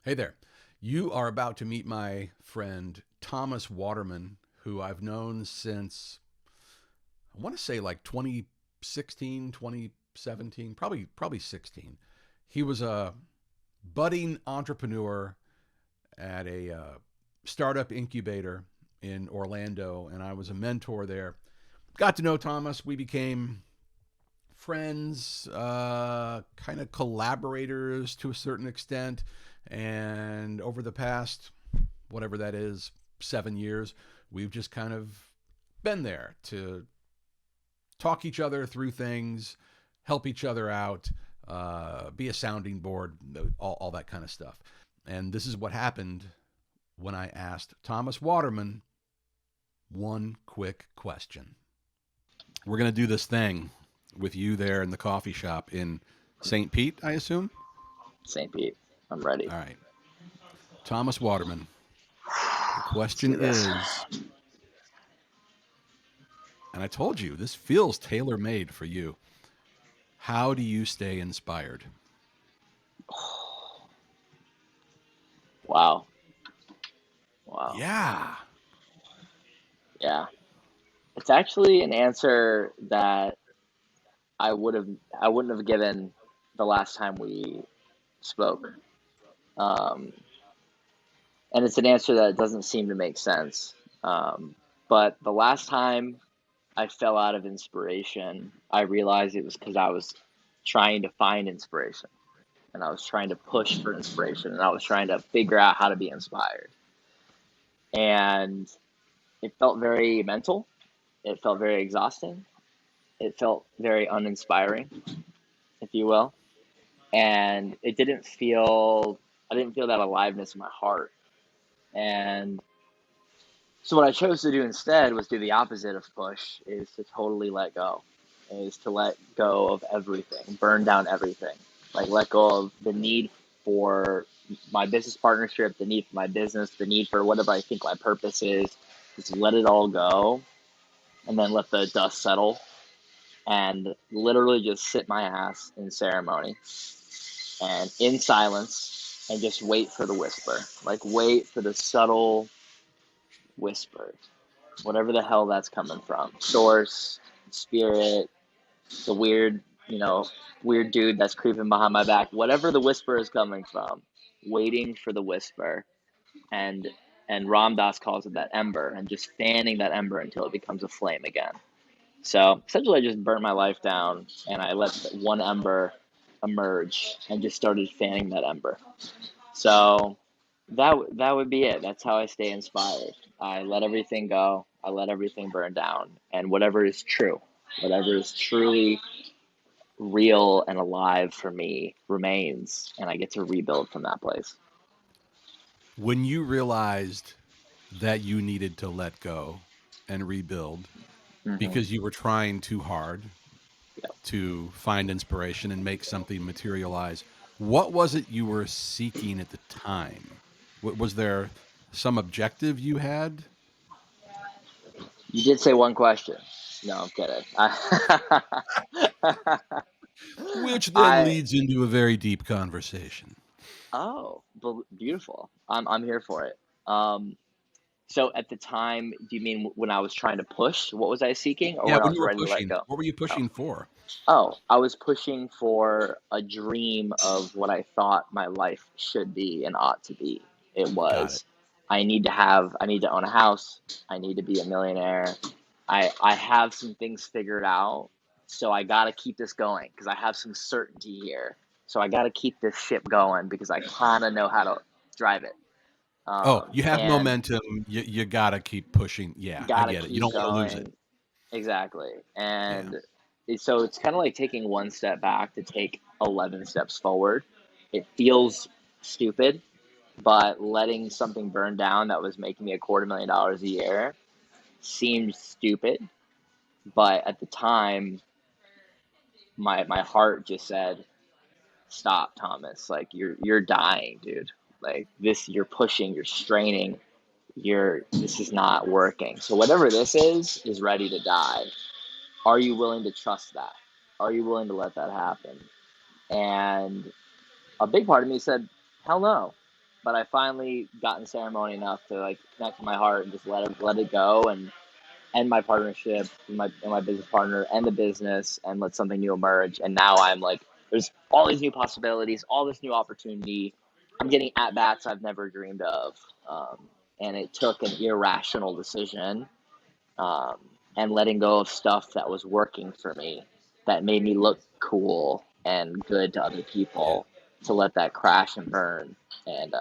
Hey there. You are about to meet my friend Thomas Waterman, who I've known since I want to say like 2016, 2017, probably 16. He was a budding entrepreneur at a startup incubator in Orlando, and I was a mentor there. Got to know Thomas. We became friends, kind of collaborators to a certain extent. And over the past, whatever that is, 7 years, we've just kind of been there to talk each other through things, help each other out, be a sounding board, all that kind of stuff. And this is what happened when I asked Thomas Waterman one quick question. We're going to do this thing with you there in the coffee shop in St. Pete, I assume? St. Pete. I'm ready. All right. Thomas Waterman, the Let's question do this. is, and I told you, this feels tailor made for you. How do you stay inspired? Wow. Wow. Yeah. Yeah. It's actually an answer that I wouldn't have given the last time we spoke. Um, and it's an answer that doesn't seem to make sense. But the last time I fell out of inspiration, I realized it was because I was trying to find inspiration and I was trying to push for inspiration and I was trying to figure out how to be inspired. And it felt very mental. It felt very exhausting. It felt very uninspiring, if you will. And I didn't feel that aliveness in my heart. And so what I chose to do instead was do the opposite of push, is to totally let go, is to let go of everything, burn down everything. Like let go of the need for my business partnership, the need for my business, the need for whatever I think my purpose is. Just let it all go and then let the dust settle and literally just sit my ass in ceremony and in silence and just wait for the whisper. Like wait for the subtle whisper, whatever the hell that's coming from. Source, spirit, the weird, weird dude that's creeping behind my back, whatever the whisper is coming from, waiting for the whisper. And and Ram Dass calls it that ember, and just fanning that ember until it becomes a flame again. So essentially, I just burnt my life down and I let one ember emerge and just started fanning that ember. So that would be it. That's how I stay inspired. I let everything go. I let everything burn down, and whatever is truly real and alive for me remains, and I get to rebuild from that place. When you realized that you needed to let go and rebuild Hmm. because you were trying too hard Yep. to find inspiration and make something materialize, what was it you were seeking at the time? Was there some objective you had? You did say one question. No, I'm kidding. Which then I leads into a very deep conversation. Oh, beautiful. I'm here for it. Um, so at the time, do you mean when I was trying to push? What was I seeking, or Yeah, when I when was you were ready to let pushing, go? what were you Oh, pushing for? I was pushing for a dream of what I thought my life should be and ought to be. It Got it. was, I need to own a house. I need to be a millionaire. I have some things figured out, so I got to keep this going because I have some certainty here. So I got to keep this ship going because I kind of know how to drive it. Oh, you have And momentum. You got to keep pushing. Yeah, I got to get it. You keep don't want to lose it. going. Exactly. Yeah. And so it's kind of like taking one step back to take 11 steps forward. It feels stupid, but letting something burn down that was making me $250,000 a year seemed stupid. But at the time, my heart just said, "Stop, Thomas. Like you're dying, dude. Like this, you're pushing, you're straining, this is not working. So whatever this is ready to die. Are you willing to trust that? Are you willing to let that happen?" And a big part of me said, "Hell no." but I finally got in ceremony enough to like connect with my heart and just let it go and end my partnership with my business partner and the business and let something new emerge. And now I'm like, there's all these new possibilities, all this new opportunity. I'm getting at bats I've never dreamed of, and it took an irrational decision, um, and letting go of stuff that was working for me, that made me look cool and good to other Yeah. people, to let that crash and burn and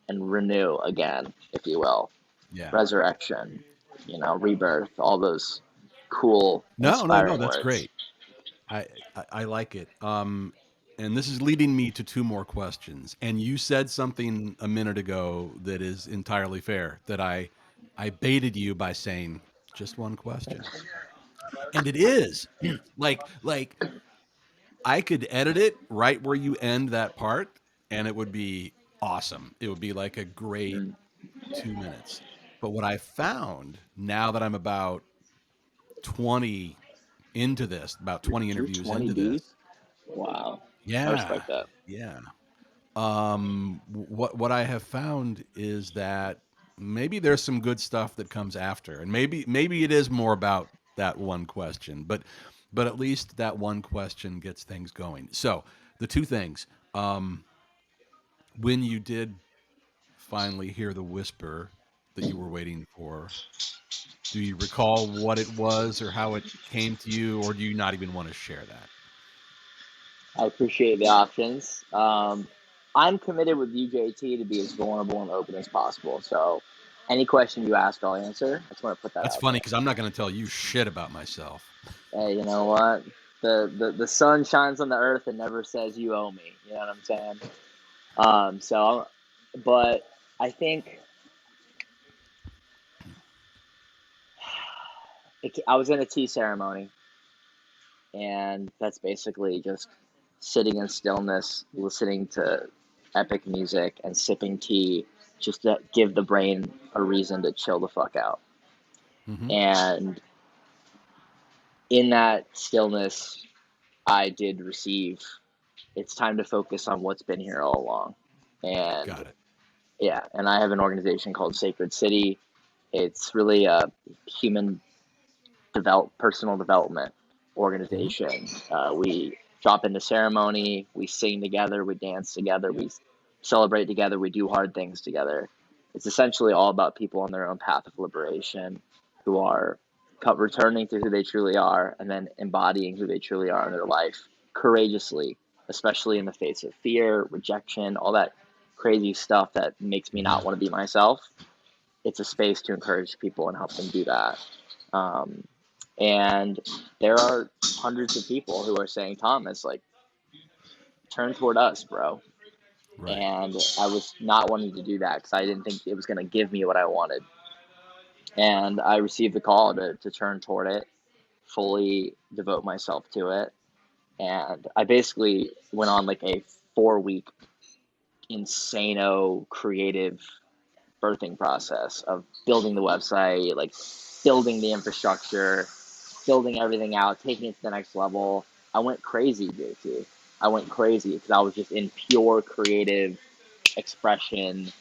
and renew again, if you will, Yeah. resurrection, rebirth, all those cool, No, no, no, inspiring that's words. great. I like it. And this is leading me to two more questions. And you said something a minute ago that is entirely fair. That I baited you by saying just one question, and it is like I could edit it right where you end that part, and it would be awesome. It would be like a great Mm. 2 minutes. But what I found now that I'm about 20 into this, about 20 You're interviews 20 into deep. this. Wow, I Yeah. respect that. Yeah. What I have found is that maybe there's some good stuff that comes after, and maybe it is more about that one question, but at least that one question gets things going. So the two things, when you did finally hear the whisper that you were waiting for, do you recall what it was or how it came to you, or do you not even want to share that? I appreciate the options. I'm committed with UJT to be as vulnerable and open as possible. So, any question you ask, I'll answer. I just want to put that That's out funny there. because I'm not going to tell you shit about myself. Hey, you know what? The sun shines on the earth and never says you owe me. You know what I'm saying? So, but I think I was in a tea ceremony, and that's basically just sitting in stillness, listening to epic music, and sipping tea, just to give the brain a reason to chill the fuck out. Hmm. And in that stillness, I did receive. It's time to focus on what's been here all along, and Got it. yeah, and I have an organization called Sacred City. It's really a human personal development Hmm. organization. We drop into ceremony, we sing together, we dance together, we celebrate together, we do hard things together. It's essentially all about people on their own path of liberation, who are returning to who they truly are and then embodying who they truly are in their life courageously, especially in the face of fear, rejection, all that crazy stuff that makes me Hmm. not want to be myself. It's a space to encourage people and help them do that. Um, and there are hundreds of people who are saying, Thomas, like, turn toward us, bro. Right. And I was not wanting to do that because I didn't think it was going to give me what I wanted. And I received the call to turn toward it, fully devote myself to it. And I basically went on like a 4 week insano creative birthing process of building the website, like building the infrastructure, building everything out, taking it to the next level. I went crazy, JT. I went crazy because I was just in pure creative expression.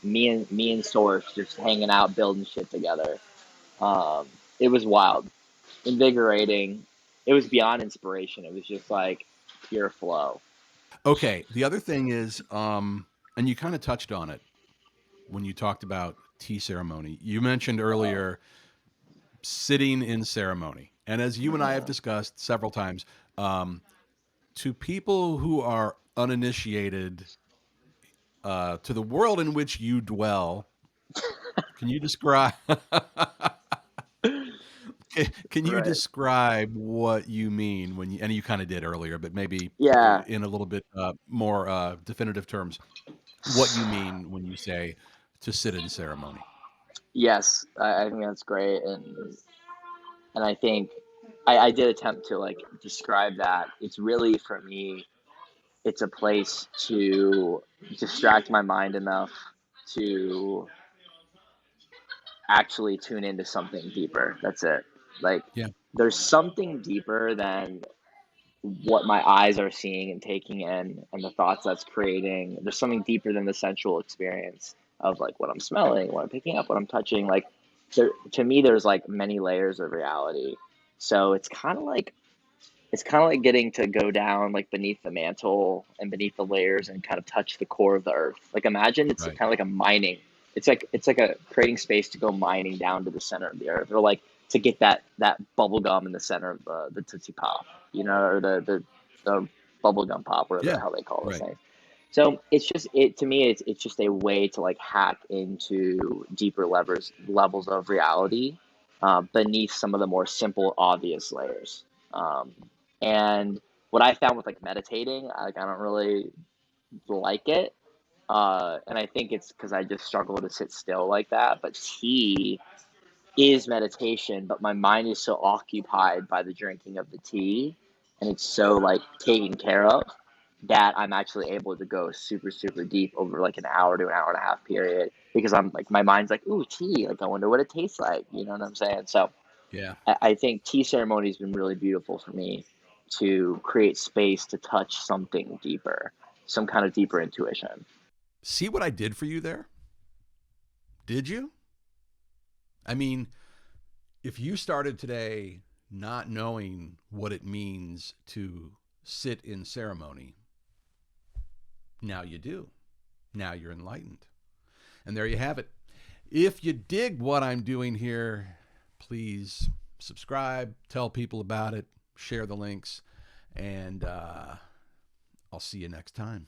Me and Source just hanging out, building shit together. Um, it was wild, invigorating. It was beyond inspiration. It was just like pure flow. Okay. The other thing is, and you kind of touched on it when you talked about tea ceremony. You mentioned Uh, earlier sitting in ceremony, and as you and I have discussed several times, um, to people who are uninitiated to the world in which you dwell, can you describe? Can you right. describe what you mean when you, and you kind of did earlier, but maybe Yeah. in a little bit more definitive terms, what you mean when you say to sit in ceremony? Yes. I think that's great, and I think I did attempt to like describe that. It's really for me. It's a place to distract my mind enough to actually tune into something deeper. That's it. Like, Yeah. there's something deeper than what my eyes are seeing and taking in and the thoughts that's creating. There's something deeper than the sensual experience of like what I'm smelling, what I'm picking up, what I'm touching. Like there, to me, there's like many layers of reality. So it's kind of like getting to go down like beneath the mantle and beneath the layers and kind of touch the core of the earth. Like imagine it's Right. kind of like a mining. It's like a creating space to go mining down to the center of the earth, or like to get that bubble gum in the center of the Tootsie Pop, you know, or the bubble gum pop, whatever the Yeah. hell they call those Right. things. So it's just it to me. It's just a way to like hack into deeper levels of reality beneath some of the more simple, obvious layers. Um, and what I found with like meditating, I don't really like it. And I think it's because I just struggle to sit still like that. But tea is meditation, but my mind is so occupied by the drinking of the tea and it's so like taken care of that I'm actually able to go super, super deep over like an hour to an hour and a half period because I'm like, my mind's like, ooh, tea. Like, I wonder what it tastes like. You know what I'm saying? So, Yeah. I think tea ceremony has been really beautiful for me to create space to touch something deeper, some kind of deeper intuition. See what I did for you there? Did you? I mean, if you started today not knowing what it means to sit in ceremony, now you do. Now you're enlightened. And there you have it. If you dig what I'm doing here, please subscribe, tell people about it, share the links, and I'll see you next time.